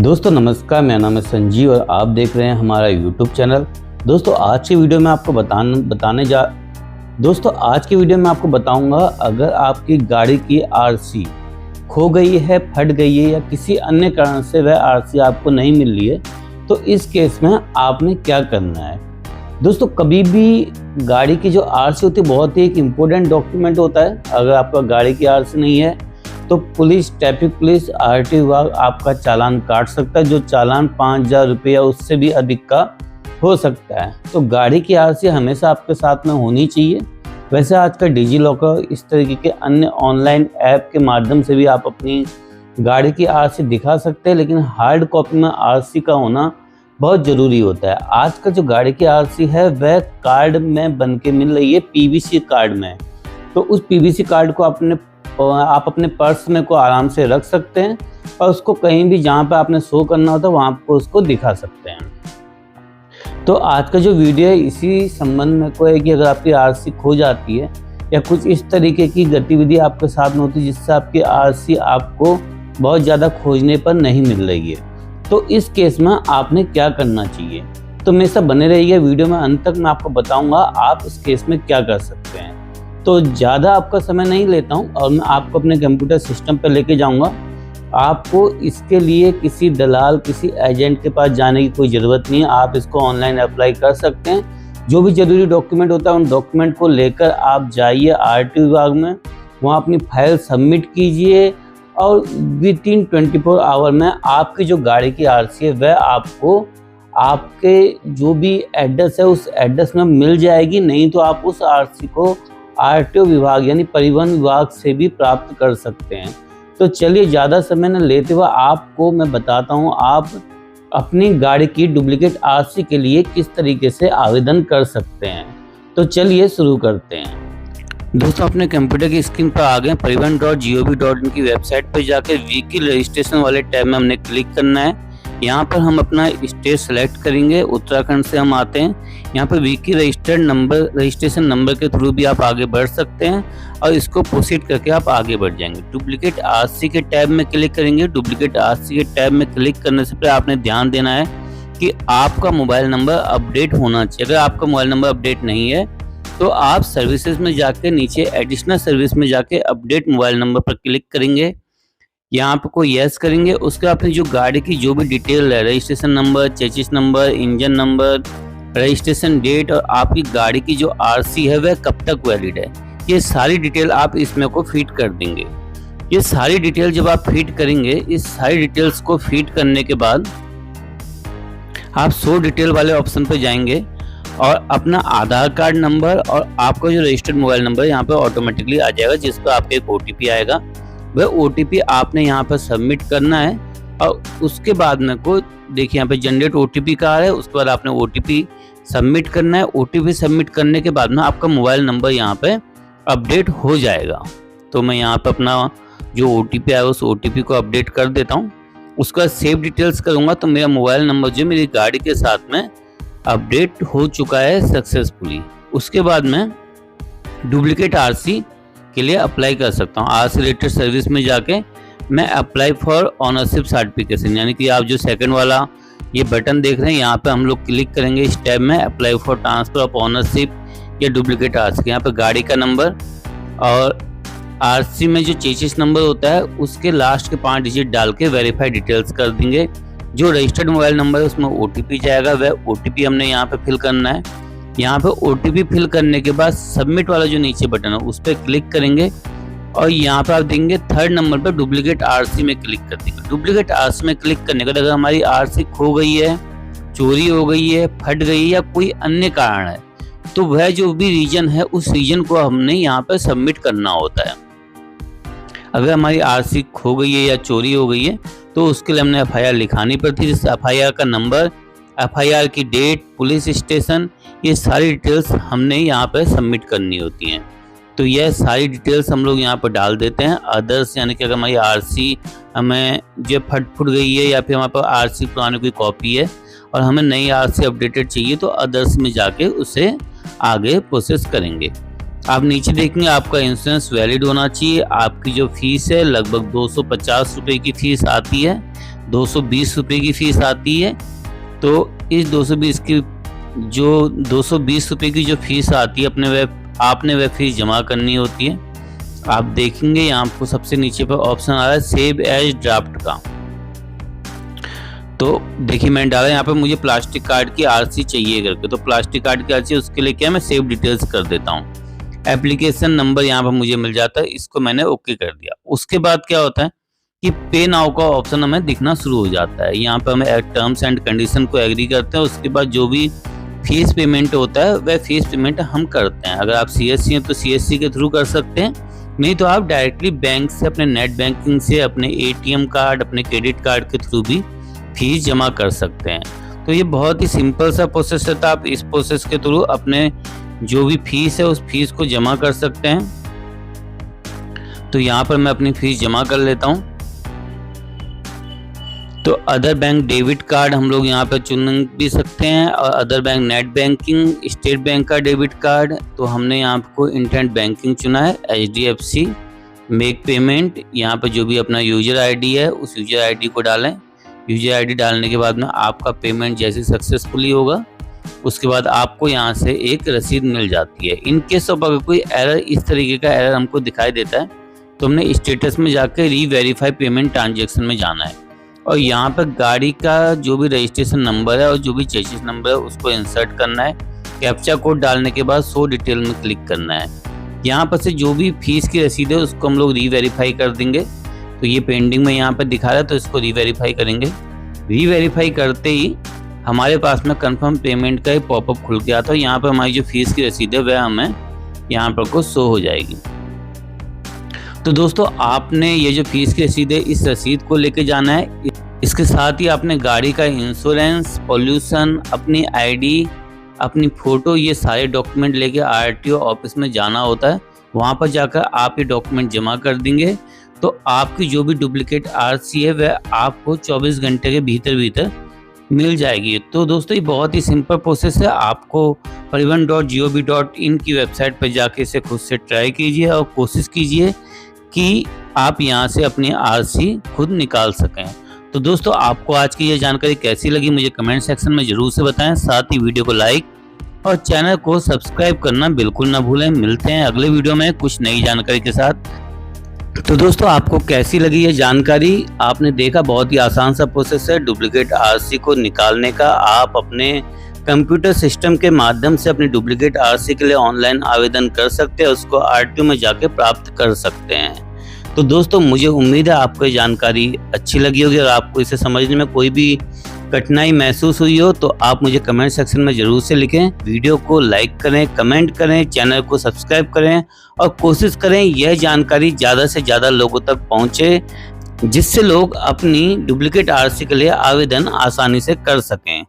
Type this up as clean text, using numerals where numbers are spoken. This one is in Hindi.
दोस्तों नमस्कार, मेरा नाम है संजीव और आप देख रहे हैं हमारा यूट्यूब चैनल। दोस्तों आज की वीडियो में आपको बताऊंगा अगर आपकी गाड़ी की आरसी खो गई है, फट गई है या किसी अन्य कारण से वह आरसी आपको नहीं मिल रही है तो इस केस में आपने क्या करना है। दोस्तों कभी भी गाड़ी की जो आरसी होती है बहुत ही एक इम्पोर्टेंट डॉक्यूमेंट होता है। अगर आपका गाड़ी की आरसी नहीं है तो पुलिस, ट्रैफिक पुलिस, आरटीओ विभाग आपका चालान काट सकता है, जो चालान 5,000 रुपये या उससे भी अधिक का हो सकता है। तो गाड़ी की आरसी हमेशा आपके साथ में होनी चाहिए। वैसे आजकल डिजी लॉकर, इस तरीके के अन्य ऑनलाइन ऐप के माध्यम से भी आप अपनी गाड़ी की आरसी दिखा सकते हैं, लेकिन हार्ड कॉपी में आरसी का होना बहुत ज़रूरी होता है। आजकल जो गाड़ी की आरसी है वह कार्ड में बन के मिल रही है, पीवीसी कार्ड में। तो उस पीवीसी कार्ड को आप अपने पर्स में को आराम से रख सकते हैं और उसको कहीं भी जहाँ पे आपने शो करना होता है वहाँ आपको उसको दिखा सकते हैं। तो आज का जो वीडियो है इसी संबंध में कोई है कि अगर आपकी आरसी खो जाती है या कुछ इस तरीके की गतिविधि आपके साथ में होती है जिससे आपकी आरसी आपको बहुत ज़्यादा खोजने पर नहीं मिल रही है, तो इस केस में आपने क्या करना चाहिए। तो मेरे साथ बने रहिए वीडियो में, अंत तक मैं आपको बताऊँगा आप इस केस में क्या कर सकते हैं। तो ज़्यादा आपका समय नहीं लेता हूं और मैं आपको अपने कंप्यूटर सिस्टम पर लेके जाऊंगा। आपको इसके लिए किसी दलाल, किसी एजेंट के पास जाने की कोई ज़रूरत नहीं है। आप इसको ऑनलाइन अप्लाई कर सकते हैं। जो भी ज़रूरी डॉक्यूमेंट होता है उन डॉक्यूमेंट को लेकर आप जाइए आरटीओ विभाग में, वहाँ अपनी फाइल सबमिट कीजिए और विदिन 24 आवर में आपकी जो गाड़ी की आरसी है वह आपको आपके जो भी एड्रेस है उस एड्रेस में मिल जाएगी। नहीं तो आप उस आरसी को आरटीओ विभाग यानी परिवहन विभाग से भी प्राप्त कर सकते हैं। तो चलिए ज़्यादा समय न लेते हुए आपको मैं बताता हूँ आप अपनी गाड़ी की डुप्लीकेट आरसी के लिए किस तरीके से आवेदन कर सकते हैं। तो चलिए शुरू करते हैं। दोस्तों अपने कंप्यूटर की स्क्रीन पर आ गए, परिवहन.gov.in की वेबसाइट पर जाकर व्हीकल रजिस्ट्रेशन वाले टैब में हमने क्लिक करना है। यहाँ पर हम अपना स्टेट सेलेक्ट करेंगे, उत्तराखंड से हम आते हैं। यहाँ पर व्हीकल रजिस्ट्रेशन नंबर के थ्रू भी आप आगे बढ़ सकते हैं और इसको प्रोसीड करके आप आगे बढ़ जाएंगे। डुप्लीकेट आरसी के टैब में क्लिक करेंगे। डुप्लीकेट आरसी के टैब में क्लिक करने से पहले आपने ध्यान देना है कि आपका मोबाइल नंबर अपडेट होना चाहिए। अगर आपका मोबाइल नंबर अपडेट नहीं है तो आप सर्विसेज में जाके नीचे एडिशनल सर्विस में जाके अपडेट मोबाइल नंबर पर क्लिक करेंगे। यहाँ पे को यस करेंगे। उसके बाद अपनी जो गाड़ी की जो भी डिटेल है, registration number, chassis number, engine number, registration date और आपकी गाड़ी की जो आरसी है वह कब तक वैलिड है, ये सारी डिटेल आप इसमें को फीड कर देंगे। ये सारी डिटेल जब आप फीड करेंगे, इस सारी डिटेल्स को फीड करने के बाद आप शो डिटेल वाले ऑप्शन पर जाएंगे और अपना आधार कार्ड नंबर और आपका जो रजिस्टर्ड मोबाइल नंबर यहाँ पे ऑटोमेटिकली आ जाएगा, जिस पर आपका एक ओटीपी आएगा। वह ओटीपी आपने यहाँ पर सबमिट करना है और उसके बाद में को देखिए यहाँ पे जनरेट ओटीपी का है। उसके बाद आपने ओटीपी सबमिट करना है। ओटीपी सबमिट करने के बाद में आपका मोबाइल नंबर यहाँ पे अपडेट हो जाएगा। तो मैं यहाँ पे अपना जो ओटीपी आया उस ओटीपी को अपडेट कर देता हूँ। उसका सेव डिटेल्स करूँगा तो मेरा मोबाइल नंबर जो मेरी गाड़ी के साथ में अपडेट हो चुका है सक्सेसफुली। उसके बाद में डुप्लीकेट आरसी के लिए अप्लाई कर सकता हूँ। आरसी रिलेटेड सर्विस में जाके मैं अप्लाई फॉर ऑनरशिप सर्टिफिकेशन, यानी कि आप जो सेकंड वाला ये बटन देख रहे हैं यहाँ पे हम लोग क्लिक करेंगे। इस टैब में apply for transfer of ownership या डुप्लीकेट आरसी, यहाँ पे गाड़ी का नंबर और आरसी में जो चेसिस नंबर होता है उसके लास्ट के 5 डिजिट डाल के वेरीफाई डिटेल्स कर देंगे। जो रजिस्टर्ड मोबाइल नंबर है उसमें ओटीपी जाएगा, वह ओटीपी हमने यहाँ पे फिल करना है। यहाँ पे ओटीपी फिल करने के बाद सबमिट वाला जो नीचे बटन है उस पर क्लिक करेंगे और यहाँ पर आप देंगे थर्ड नंबर पर डुप्लीकेट आरसी में क्लिक कर देंगे। डुप्लीकेट आरसी में क्लिक करने के बाद अगर हमारी आरसी खो गई है, चोरी हो गई है, फट गई है या कोई अन्य कारण है तो वह जो भी रीजन है उस रीजन को हमने यहाँ पर सबमिट करना होता है। अगर हमारी आरसी खो गई है या चोरी हो गई है तो उसके लिए हमने एफआईआर लिखानी पड़ती है, जिस एफआईआर का नंबर, एफआईआर की डेट, पुलिस स्टेशन, ये सारी डिटेल्स हमने यहाँ पर सबमिट करनी होती हैं। तो यह सारी डिटेल्स हम लोग यहाँ पर डाल देते हैं। अदर्स यानी कि अगर हमारी आरसी हमें जो फट गई है या फिर हमारे पास आरसी पुरानी कोई कॉपी है और हमें नई आरसी अपडेटेड चाहिए तो अदर्स में जाके उसे आगे प्रोसेस करेंगे। आप नीचे देखेंगे आपका इंश्योरेंस वैलिड होना चाहिए। आपकी जो फीस है लगभग 250 रुपये की फीस आती है। 220 रुपये की फ़ीस आती है। तो इस 220 रुपये की जो फ़ीस आती है आपने वह फ़ीस जमा करनी होती है। आप देखेंगे यहाँ आपको सबसे नीचे पर ऑप्शन आ रहा है सेव एज ड्राफ्ट का। तो देखिए मैंने डाला यहाँ पे मुझे प्लास्टिक कार्ड की आरसी चाहिए करके, तो प्लास्टिक कार्ड की आरसी उसके लिए क्या मैं सेव डिटेल्स कर देता हूँ। एप्लीकेशन नंबर यहाँ पर मुझे मिल जाता है, इसको मैंने ओके कर दिया। उसके बाद क्या होता है कि पे नाउ का ऑप्शन हमें दिखना शुरू हो जाता है। यहाँ पर हमें टर्म्स एंड कंडीशन को एग्री करते हैं। उसके बाद जो भी फीस पेमेंट होता है वह फीस पेमेंट हम करते हैं। अगर आप सीएससी हैं तो सीएससी के थ्रू कर सकते हैं, नहीं तो आप डायरेक्टली बैंक से, अपने नेट बैंकिंग से, अपने एटीएम कार्ड, अपने क्रेडिट कार्ड के थ्रू भी फीस जमा कर सकते हैं। तो ये बहुत ही सिंपल सा प्रोसेस है। तो आप इस प्रोसेस के थ्रू अपने जो भी फीस है उस फीस को जमा कर सकते हैं। तो यहाँ पर मैं अपनी फीस जमा कर लेता हूँ। तो अदर बैंक डेबिट कार्ड हम लोग यहाँ पर चुन भी सकते हैं, और other bank net banking, state bank का डेबिट कार्ड। तो हमने यहाँ को इंटरनेट बैंकिंग चुना है, HDFC। मेक पेमेंट, यहाँ पर जो भी अपना यूजर आईडी है उस यूजर आईडी को डालें। यूजर आईडी डालने के बाद में आपका पेमेंट जैसे सक्सेसफुली होगा उसके बाद आपको यहाँ से एक रसीद मिल जाती है। इन केस ऑफ अगर कोई एरर, इस तरीके का एरर हमको दिखाई देता है, तो हमने स्टेटस में जाकर री-वेरीफाई पेमेंट ट्रांजेक्शन में जाना है, और यहाँ पर गाड़ी का जो भी रजिस्ट्रेशन नंबर है और जो भी चेसिस नंबर है उसको इंसर्ट करना है। कैप्चा कोड डालने के बाद शो डिटेल में क्लिक करना है। यहाँ पर से जो भी फीस की रसीद है उसको हम लोग री-वेरीफाई कर देंगे। तो ये पेंडिंग में यहाँ पर दिखा रहा है, तो इसको री-वेरीफाई करेंगे। री-वेरीफाई करते ही हमारे पास में कंफर्म पेमेंट का एक पॉपअप खुल के आता है। यहाँ पर हमारी जो फीस की रसीद है वह हमें यहाँ पर को शो हो जाएगी। तो दोस्तों आपने ये जो फीस की रसीद है इस रसीद को लेके जाना है। इसके साथ ही आपने गाड़ी का इंश्योरेंस, पॉल्यूशन, अपनी आईडी, अपनी फ़ोटो, ये सारे डॉक्यूमेंट लेके आरटीओ ऑफिस में जाना होता है। वहाँ पर जाकर आप ये डॉक्यूमेंट जमा कर देंगे तो आपकी जो भी डुप्लीकेट आरसी है वह आपको 24 घंटे के भीतर मिल जाएगी। तो दोस्तों ये बहुत ही सिंपल प्रोसेस है। आपको परिवहन.gov.in की वेबसाइट पर जाके इसे खुद से ट्राई कीजिए और कोशिश कीजिए कि आप यहाँ से अपनी आरसी खुद निकाल सकें। तो दोस्तों आपको आज की ये जानकारी कैसी लगी मुझे कमेंट सेक्शन में ज़रूर से बताएं। साथ ही वीडियो को लाइक और चैनल को सब्सक्राइब करना बिल्कुल ना भूलें। मिलते हैं अगले वीडियो में कुछ नई जानकारी के साथ। तो दोस्तों आपको कैसी लगी ये जानकारी? आपने देखा बहुत ही आसान सा प्रोसेस है डुप्लीकेट आरसी को निकालने का। आप अपने कंप्यूटर सिस्टम के माध्यम से अपनी डुप्लीकेट आरसी के लिए ऑनलाइन आवेदन कर सकते हैं, उसको आरटीओ में जाके प्राप्त कर सकते हैं। तो दोस्तों मुझे उम्मीद है आपको ये जानकारी अच्छी लगी होगी, और आपको इसे समझने में कोई भी कठिनाई महसूस हुई हो तो आप मुझे कमेंट सेक्शन में ज़रूर से लिखें। वीडियो को लाइक करें, कमेंट करें, चैनल को सब्सक्राइब करें और कोशिश करें यह जानकारी ज़्यादा से ज़्यादा लोगों तक पहुँचे, जिससे लोग अपनी डुप्लीकेट आरसी के लिए आवेदन आसानी से कर सकें।